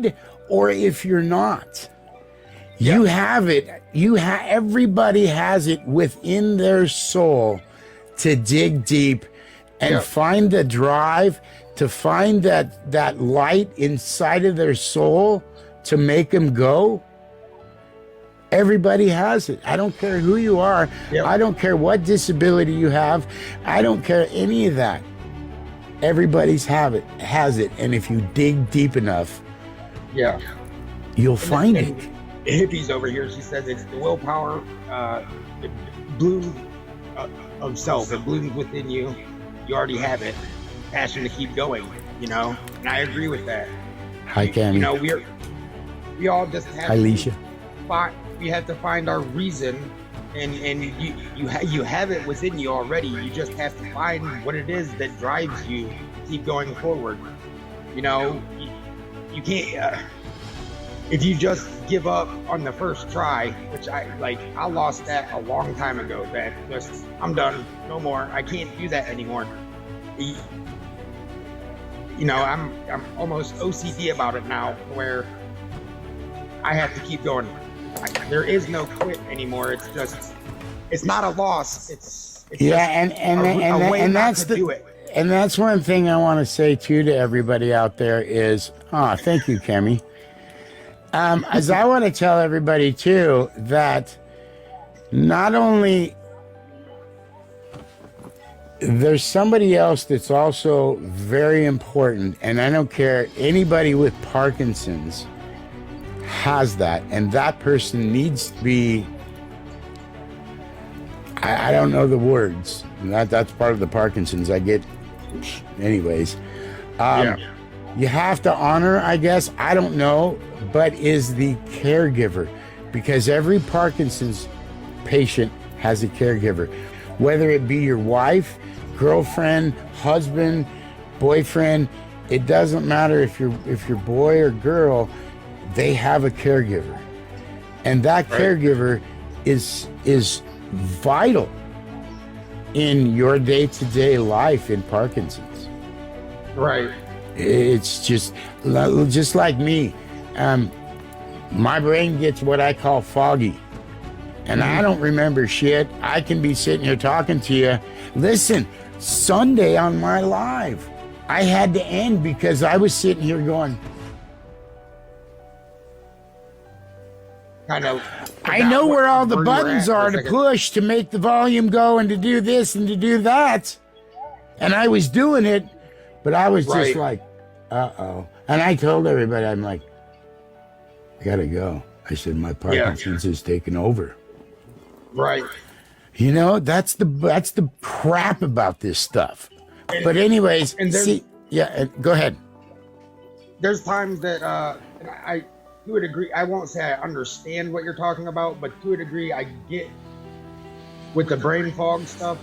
need, or if you're not. You have it. Everybody has it within their soul to dig deep and find the drive, to find that light inside of their soul to make them go. Everybody has it. I don't care who you are. I don't care what disability you have. I don't care any of that. Everybody's has it. And if you dig deep enough, you'll find it. Hippie's over here. She says it's the willpower, it bloom of self. It blooms within you. You already have it. Passion to keep going, you know? And I agree with that. Hi, Cammy. You know, we all just have Hi, Alicia. We have to find our reason, and you have it within you already. You just have to find what it is that drives you to keep going forward. You know, you can't if you just give up on the first try, which I lost that a long time ago. That just, I'm done, no more. I can't do that anymore. You know, I'm almost OCD about it now, where I have to keep going. There is no quit anymore. It's just, it's not a loss. It's and that's do it. And that's one thing I want to say too to everybody out there is, thank you, Kemi. As I want to tell everybody too that not only there's somebody else that's also very important, and I don't care, anybody with Parkinson's has that, and that person needs to be, I don't know the words, that's part of the Parkinson's, I get, anyways. You have to honor, I guess, I don't know, but is the caregiver, because every Parkinson's patient has a caregiver, whether it be your wife, girlfriend, husband, boyfriend, it doesn't matter if you're boy or girl, they have a caregiver. And that caregiver is vital in your day-to-day life in Parkinson's. Right. It's just like me. My brain gets what I call foggy. And I don't remember shit. I can be sitting here talking to you. Listen, Sunday on my live, I had to end because I was sitting here going, I know where all the buttons are to push to make the volume go and to do this and to do that. And I was doing it, but I was just like, uh-oh. And I told everybody, I'm like, I gotta go. I said, my Parkinson's is taking over. Right. You know, that's the crap about this stuff. But anyways, go ahead. There's times that I to a degree, I won't say I understand what you're talking about, but to a degree, I get with the brain fog stuff.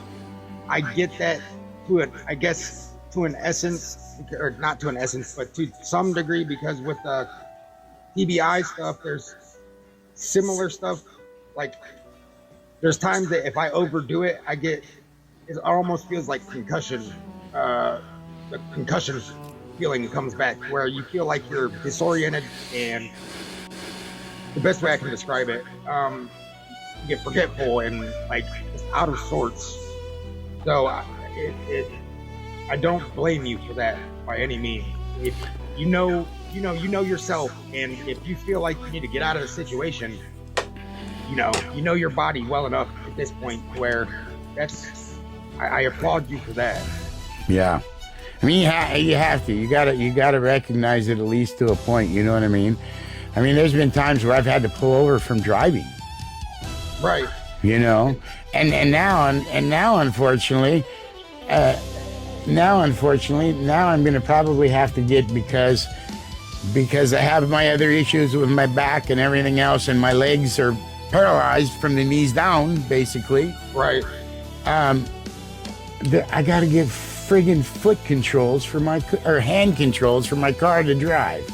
I get that to an essence, or not to an essence, but to some degree, because with the TBI stuff, there's similar stuff. Like, there's times that if I overdo it, it almost feels like concussion. The concussion feeling comes back, where you feel like you're disoriented, and the best way I can describe it, you get forgetful and like just out of sorts. So I don't blame you for that by any means. If you know yourself, and if you feel like you need to get out of the situation, you know your body well enough at this point where I applaud you for that. Yeah. I mean, you have to. You gotta recognize it at least to a point. You know what I mean? I mean, there's been times where I've had to pull over from driving. Right. You know, and now unfortunately, now I'm gonna probably have to get because I have my other issues with my back and everything else, and my legs are paralyzed from the knees down, basically. Right. I gotta give friggin' foot controls or hand controls for my car to drive.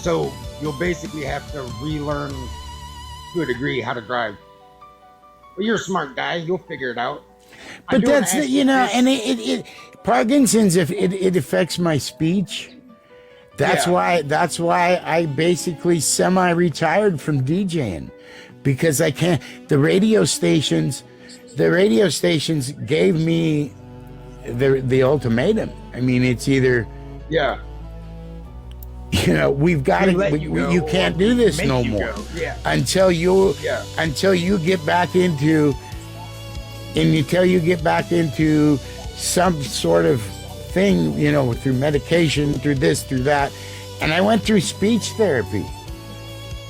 So you'll basically have to relearn to a degree how to drive. Well, you're a smart guy. You'll figure it out. But that's and it Parkinson's, if it affects my speech, That's why I basically semi-retired from DJing, because I can't. The radio stations gave me the ultimatum. I mean, it's either, Yeah. we've got to. You can't do this no more until you get back into some sort of thing, through medication, through this, through that. And I went through speech therapy.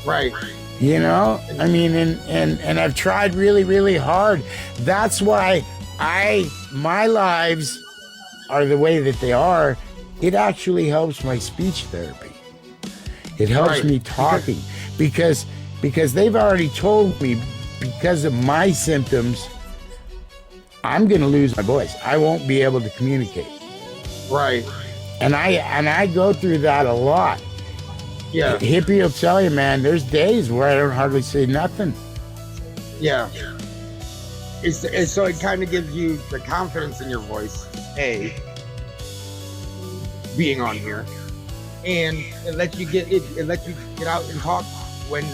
Right. I mean, and I've tried really, really hard. That's why my lives are the way that they are. It actually helps my speech therapy. It helps me talking because they've already told me, because of my symptoms, I'm going to lose my voice. I won't be able to communicate. Right. And I go through that a lot. Yeah. Hippie will tell you, man, there's days where I don't hardly say nothing. Yeah. So it kind of gives you the confidence in your voice, being on here, and it lets you get out and talk when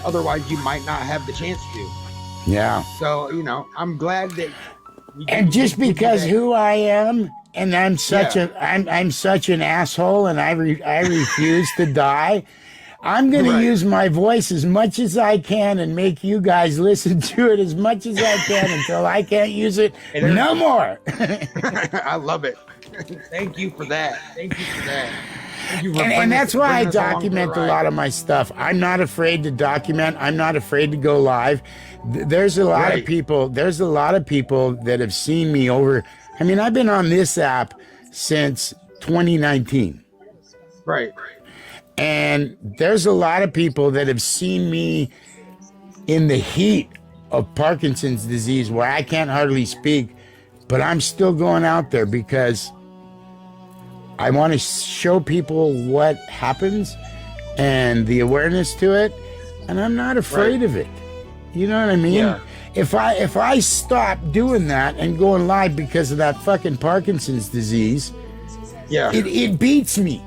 otherwise you might not have the chance to. Yeah. So, I'm glad that. And just because who I am, and I'm such I'm such an asshole, and I refuse to die, I'm going to use my voice as much as I can and make you guys listen to it as much as I can until I can't use it no more. I love it. Thank you for that. Thank you for that. And that's why I document a lot of my stuff. I'm not afraid to document. I'm not afraid to go live. There's a lot of people. There's a lot of people that have seen me over. I mean, I've been on this app since 2019. Right. And there's a lot of people that have seen me in the heat of Parkinson's disease, where I can't hardly speak, but I'm still going out there because I want to show people what happens and the awareness to it, and I'm not afraid of it. You know what I mean? Yeah. If I stop doing that and going live because of that fucking Parkinson's disease, it beats me.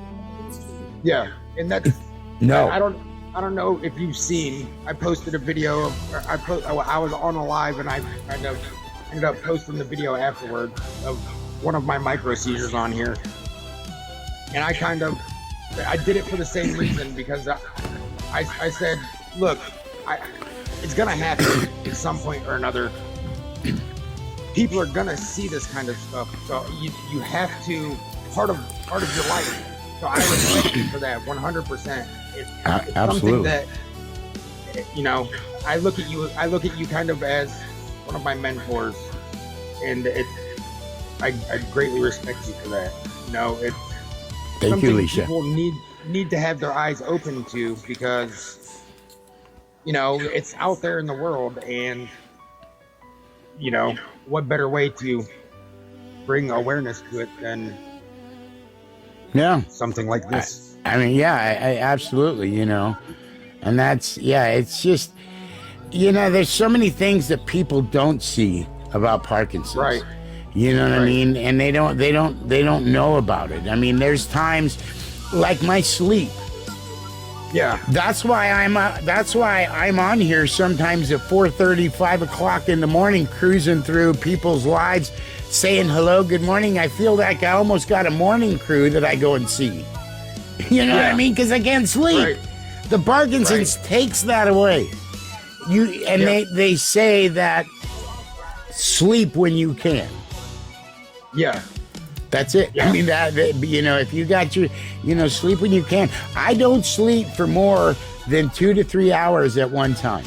Yeah, and that's no. I don't know if you've seen. I posted a video. I was on a live, and I kind of ended up posting the video afterward of one of my micro seizures on here. And I did it for the same reason, because I said, look, it's gonna happen at some point or another. People are gonna see this kind of stuff, so you have to part of your life. So I respect you for that 100%. It's absolutely. something that I look at you kind of as one of my mentors, and I greatly respect you for that. It's thank you, Alicia. People need to have their eyes open to, because it's out there in the world, and what better way to bring awareness to it than something like this. I mean, I absolutely, and that's, it's just, there's so many things that people don't see about Parkinson's. Right. You know what I mean? And they don't know about it. I mean, there's times like my sleep. Yeah. That's why I'm on here sometimes at 4:30, 5 o'clock in the morning, cruising through people's lives, saying hello, good morning. I feel like I almost got a morning crew that I go and see. You know what I mean? Because I can't sleep. Right. The Parkinson's takes that away. They say that sleep when you can. Yeah. That's it. Yeah. I mean, if you got your, sleep when you can. I don't sleep for more than 2 to 3 hours at one time.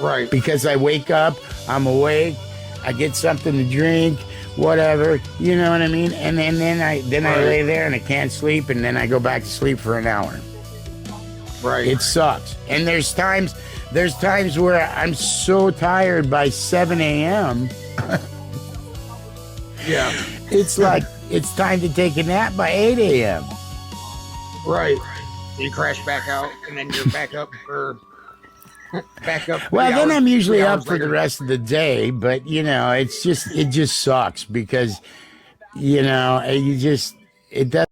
Right. Because I wake up, I'm awake, I get something to drink, whatever, you know what I mean? And then I lay there and I can't sleep, and then I go back to sleep for an hour. Right. It sucks. And there's times where I'm so tired by 7 a.m. Yeah. It's like it's time to take a nap by 8 a.m. Right. You crash back out, and then you're back up for Well, then I'm usually up for later. the rest of the day, but it just sucks because it does.